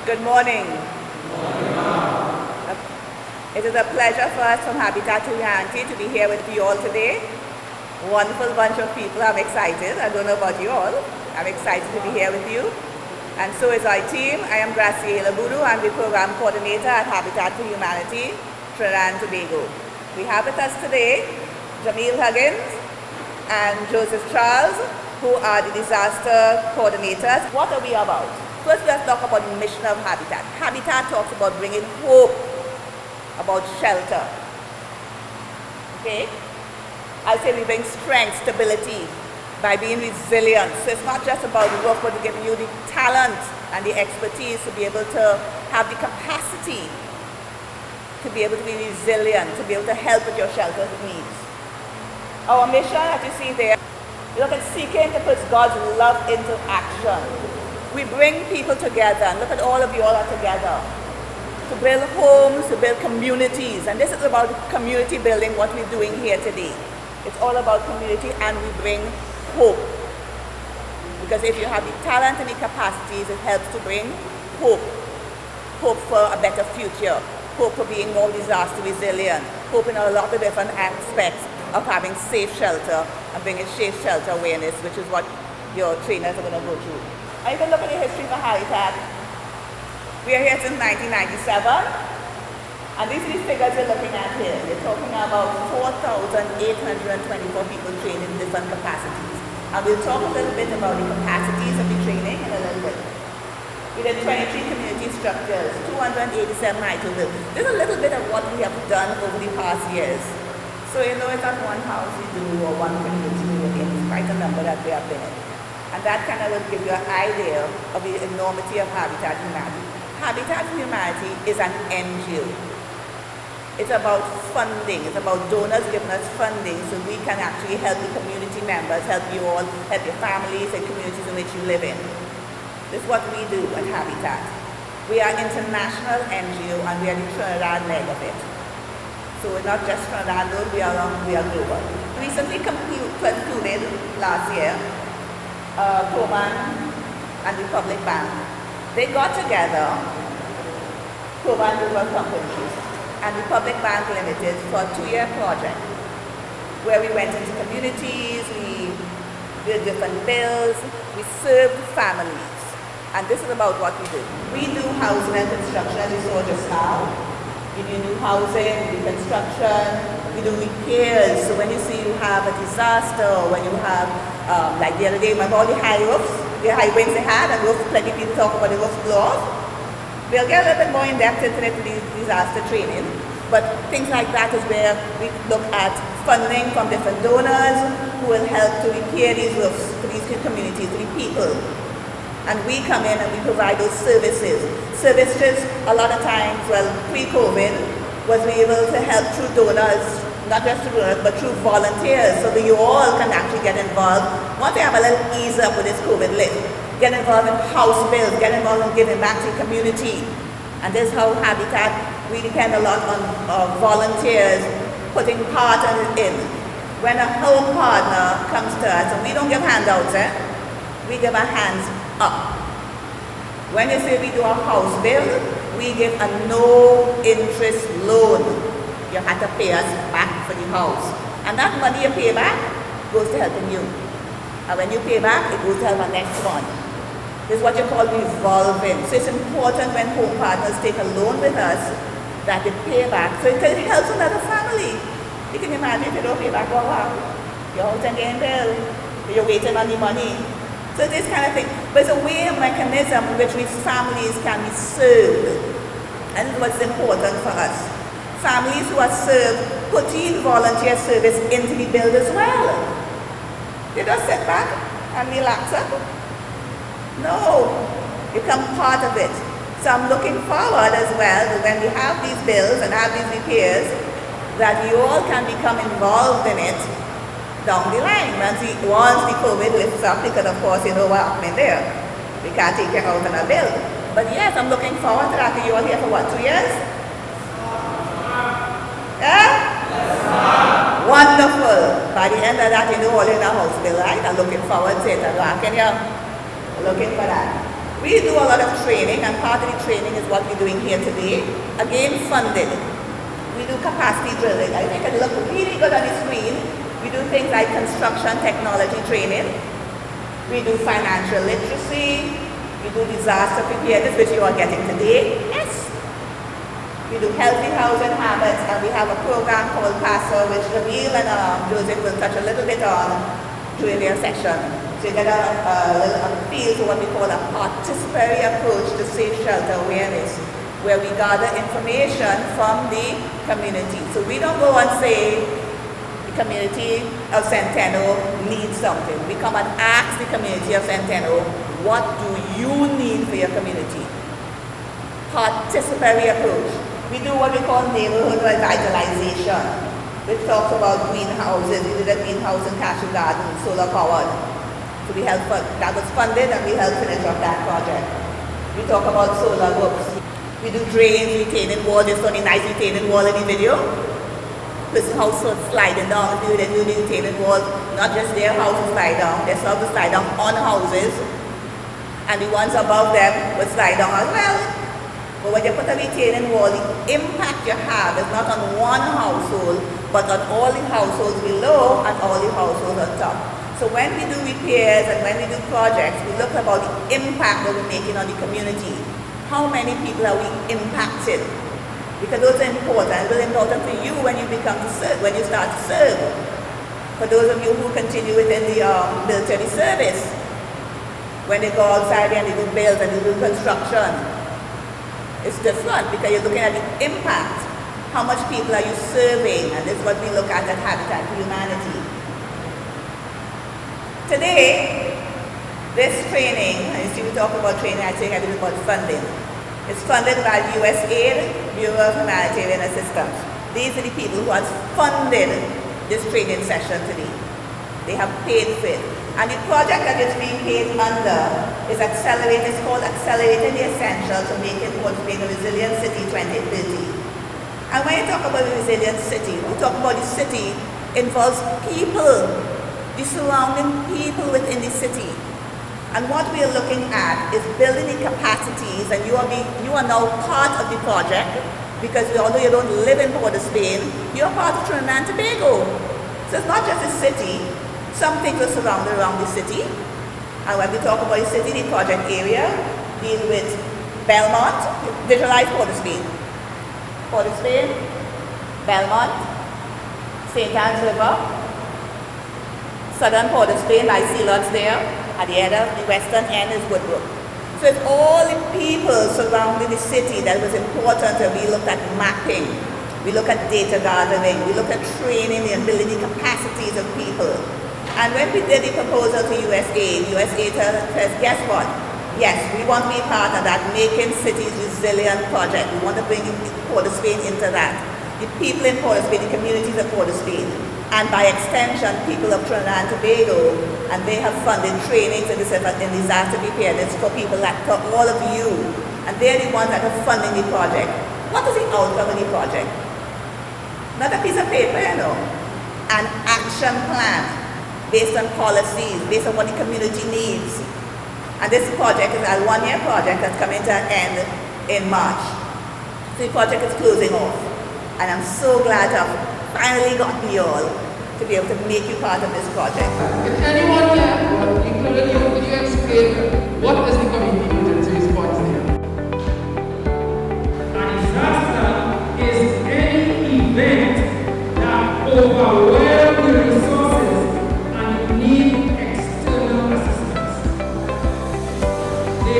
Good morning. It is a pleasure for us from Habitat to Humanity to be here with you all today. Wonderful bunch of people. I'm excited. I don't know about you all. I'm excited to be here with you. And so is our team. I am Graciela Budu. I'm the program coordinator at Habitat for Humanity, Trinidad and Tobago. We have with us today Jamil Huggins and Joseph Charles, who are the disaster coordinators. What are we about? First, let's talk about the mission of Habitat. Habitat talks about bringing hope, about shelter. Okay? I say we bring strength, stability, by being resilient. So it's not just about the work, but giving you the talent and the expertise to be able to have the capacity to be able to be resilient, to be able to help with your shelter needs. Our mission, as you see there, we look at seeking to put God's love into action. We bring people together, and look at all of you all are together, to build homes, to build communities. And this is about community building, what we're doing here today. It's all about community, and we bring hope. Because if you have the talent and the capacities, it helps to bring hope. Hope for a better future. Hope for being more disaster resilient. Hope in a lot of different aspects of having safe shelter and bringing safe shelter awareness, which is what your trainers are going to go through. And you can look at the history of Habitat. We are here since 1997. And these are the figures you're looking at here. You're talking about 4,824 people trained in different capacities. And we'll talk a little bit about the capacities of the training in a little bit. We did 23 community structures, 287 ITO bills. This is a little bit of what we have done over the past years. So you know it's not one house we do or one community we work in. It's quite a number that we have been in. And that kind of will give you an idea of the enormity of Habitat for Humanity. Habitat for Humanity is an NGO. It's about funding. It's about donors giving us funding so we can actually help the community members, help you all, help your families and communities in which you live in. This is what we do at Habitat. We are an international NGO and we are the Trinidad leg of it. So we're not just Trinidad, we are global. Recently concluded last year, Coban and the Public Bank. They got together, Coban Global Companies and the Public Bank Limited for a 2-year project where we went into communities, we did different bills, we served families. And this is about what we do. We do housing and construction, as you saw just now. We do new housing, we do construction, we do repairs. So when you see you have a disaster, when you have, like the other day, remember all the high roofs, the high winds they had, and plenty of people talk about the roof blow-off. We'll get a little bit more in depth into the disaster training, but things like that is where we look at funding from different donors who will help to repair these roofs for these communities, for the people. And we come in and we provide those services. Services, a lot of times, well, pre-COVID, was we able to help through donors, not just through donors, but through volunteers, so that you all can actually get involved. Once they have a little ease up with this COVID lit, get involved in house bills, get involved in giving back to the community. And this is how Habitat, we depend a lot on volunteers putting part in. When a home partner comes to us, and we don't give handouts, we give our hands up. When you say we do a house bill, we give a no interest loan. You have to pay us back for the house. And that money you pay back goes to helping you. And when you pay back, it goes to help our next one. This is what you call revolving. So it's important when home partners take a loan with us that they pay back. So it helps another family. You can imagine if you don't pay back, oh wow, your house ain't getting bill, you're waiting on the money. So this kind of thing. But it's a way, a mechanism in which families can be served. And this is what's important for us. Families who are served put in volunteer service into the bill as well. They don't sit back and relax up. No, become part of it. So I'm looking forward as well that when we have these bills and have these repairs, that you all can become involved in it down the line. Once the COVID lifts up, because of course you know what happened there. We can't take it out on a bill. But yes, I'm looking forward to that. You all here for what, 2 years? Yeah? Wonderful. By the end of that, you know all in a house bill, right? I'm looking forward to it. I'm looking for that. We do a lot of training, and part of the training is what we're doing here today. Again, funded. We do capacity drilling. I think it looks really good on the screen. We do things like construction technology training. We do financial literacy. We do disaster preparedness, which you are getting today. Yes. We do healthy housing habits, and we have a program called PASSA, which Jamil and Joseph will touch a little bit on during their session. So you get a feel to what we call a participatory approach to safe shelter awareness, where we gather information from the community. So we don't go and say the community of Centennial needs something. We come and ask the community of Centennial, what do you need for your community? Participatory approach. We do what we call neighborhood revitalization, which talks about greenhouses. We did a greenhouse in Cashew Garden, solar powered. So we helped, that was funded, and we helped finish up that project. We talk about solar groups. We do drains, retaining wall. There's only nice retaining wall in the video. This house was sliding down. They do the retaining wall. Not just their houses slide down. They start to slide down on houses. And the ones above them will slide down as well. But when you put a retaining wall, the impact you have is not on one household, but on all the households below and all the households on top. So when we do repairs and when we do projects, we look about the impact that we're making on the community. How many people are we impacted? Because those are important. It's really important for you when you become to serve, when you start to serve. For those of you who continue within the military service, when they go outside and they do build and they do construction, it's different because you're looking at the impact. How much people are you serving? And this is what we look at Habitat for Humanity. Today, this training, and you see we talk about training, I think I do about funding. It's funded by USAID, Bureau of Humanitarian Assistance. These are the people who have funded this training session today. They have paid for it. And the project that it's being paid under is accelerated. It's called Accelerating the Essentials to Making Port of Spain a Resilient City 2030. And when you talk about a resilient city, we talk about the city involves people, the surrounding people within the city. And what we are looking at is building the capacities, and you are now part of the project, because although you don't live in Port of Spain, you're part of Trinidad and Tobago. So it's not just a city. Some things are surrounded around the city. And when we talk about the city, the project area deals with Belmont, visualize Port of Spain. Port of Spain, Belmont, St. Anne's River, southern Port of Spain, I see lots there. At the end of the western end is Woodbrook. So it's all the people surrounding the city that was important. And we looked at mapping, we look at data gathering, we look at training and building the capacities of people. And when we did the proposal to USAID says, guess what? Yes, we want to be part of that Making Cities Resilient project. We want to bring Port of Spain into that. The people in Port of Spain, the communities of Port of Spain, and by extension, people of Trinidad and Tobago, and they have funded trainings in disaster preparedness for people like for all of you, and they're the ones that are funding the project. What is the outcome of the project? Not a piece of paper, you know, an action plan based on policies, based on what the community needs. And this project is a one-year project that's coming to an end in March. So the project is closing off, and I'm so glad to have finally gotten you all to be able to make you part of this project. If anyone here, including you, could you explain what is the community emergency response here? A disaster is any event that overwhelms your resources and you need external assistance. The